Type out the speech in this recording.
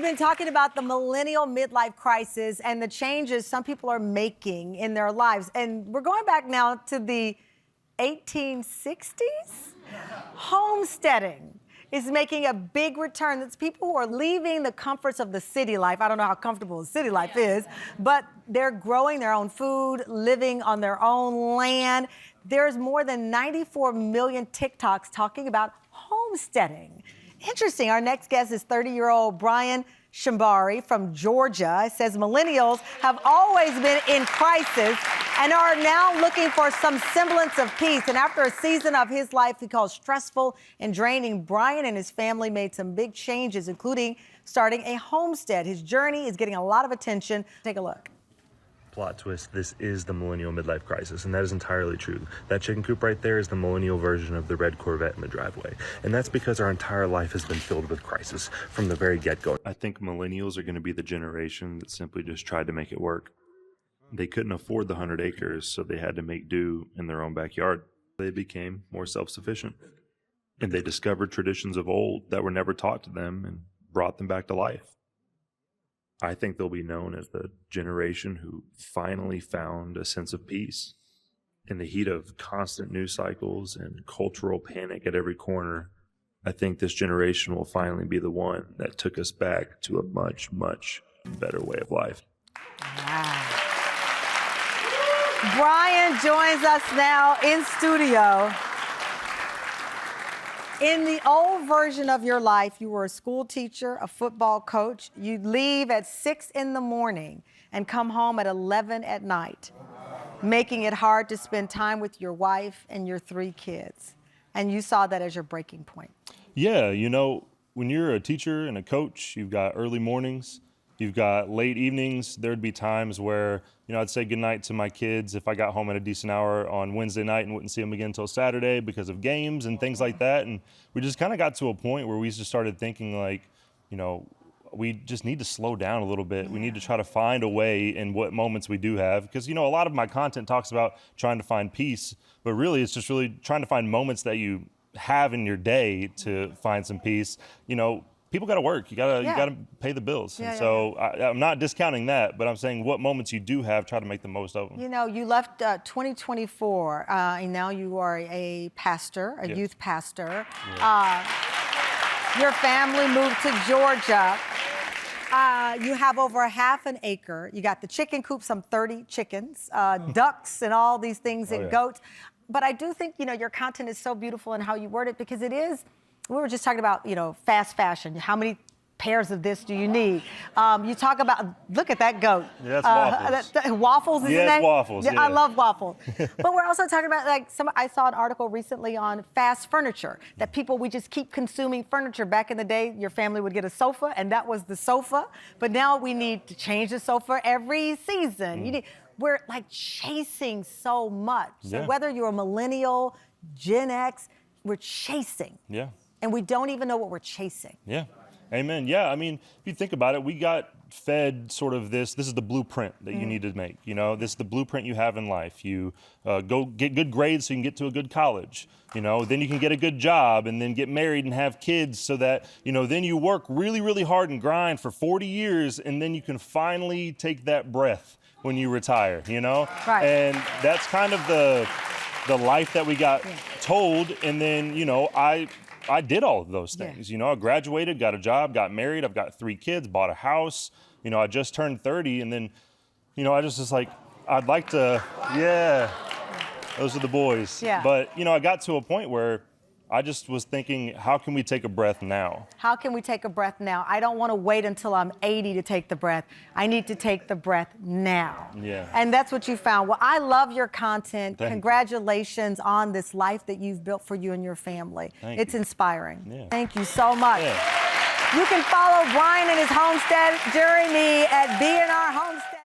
been talking about the millennial midlife crisis and the changes some people are making in their lives. And we're going back now to the 1860s. Homesteading is making a big return. It's people who are leaving the comforts of the city life. I don't know how comfortable the city life is, but they're growing their own food, living on their own land. There's more than 94 million TikToks talking about homesteading. Interesting. Our next guest is 30-year-old Brian Shambari from Georgia. It says millennials have always been in crisis and are now looking for some semblance of peace. And after a season of his life he calls stressful and draining, Brian and his family made some big changes, including starting a homestead. His journey is getting a lot of attention. Take a look. Plot twist, this is the millennial midlife crisis, and that is entirely true. That chicken coop right there is the millennial version of the red Corvette in the driveway. And that's because our entire life has been filled with crisis from the very get-go. I think millennials are going to be the generation that simply just tried to make it work. They couldn't afford the 100 acres, so they had to make do in their own backyard. They became more self-sufficient, and they discovered traditions of old that were never taught to them and brought them back to life. I think they'll be known as the generation who finally found a sense of peace. In the heat of constant news cycles and cultural panic at every corner, I think this generation will finally be the one that took us back to a much, much better way of life. Wow. Brian joins us now in studio. In the old version of your life, you were a school teacher, a football coach. You'd leave at 6 in the morning and come home at 11 at night, making it hard to spend time with your wife and your 3 kids. And you saw that as your breaking point. Yeah, you know, when you're a teacher and a coach, you've got early mornings, you've got late evenings. There'd be times where, you know, I'd say goodnight to my kids if I got home at a decent hour on Wednesday night and wouldn't see them again until Saturday because of games and things like that. And we just kind of got to a point where we just started thinking like, you know, we just need to slow down a little bit. We need to try to find a way in what moments we do have. Because, you know, a lot of my content talks about trying to find peace, but really it's just really trying to find moments that you have in your day to find some peace. You know, people got to work. You gotta pay the bills. And so I'm not discounting that, but I'm saying what moments you do have, try to make the most of them. You know, you left 2024, and now you are a pastor, a youth pastor. Your family moved to Georgia. You have over a half an acre. You got the chicken coop, some 30 chickens, ducks, and all these things, and goats. But I do think, you know, your content is so beautiful in how you word it, because it is. We were just talking about, you know, fast fashion. How many pairs of this do you need? You talk about, look at that goat. Yeah, that's waffles. Waffles is yes, waffles. Yeah, I love waffles. But we're also talking about, like, I saw an article recently on fast furniture, that we just keep consuming furniture. Back in the day, your family would get a sofa, and that was the sofa. But now we need to change the sofa every season. We're like chasing so much. So whether you're a millennial, Gen X, we're chasing. Yeah. And we don't even know what we're chasing. Yeah, amen. Yeah, I mean, if you think about it, we got fed sort of this is the blueprint that you need to make. You know, this is the blueprint you have in life. You go get good grades so you can get to a good college. You know, then you can get a good job and then get married and have kids so that, you know, then you work really, really hard and grind for 40 years and then you can finally take that breath when you retire, you know? Right. And that's kind of the life that we got told. And then, you know, I did all of those things. You know, I graduated, got a job, got married. I've got 3 kids, bought a house. You know, I just turned 30. And then, you know, I just was like, I'd like to, those are the boys. Yeah. But, you know, I got to a point where I just was thinking, how can we take a breath now? How can we take a breath now? I don't want to wait until I'm 80 to take the breath. I need to take the breath now. Yeah. And that's what you found. Well, I love your content. Thank Congratulations on this life that you've built for you and your family. It's inspiring. Yeah. Thank you so much. Yeah. You can follow Brian and his homestead journey at B&R Homestead.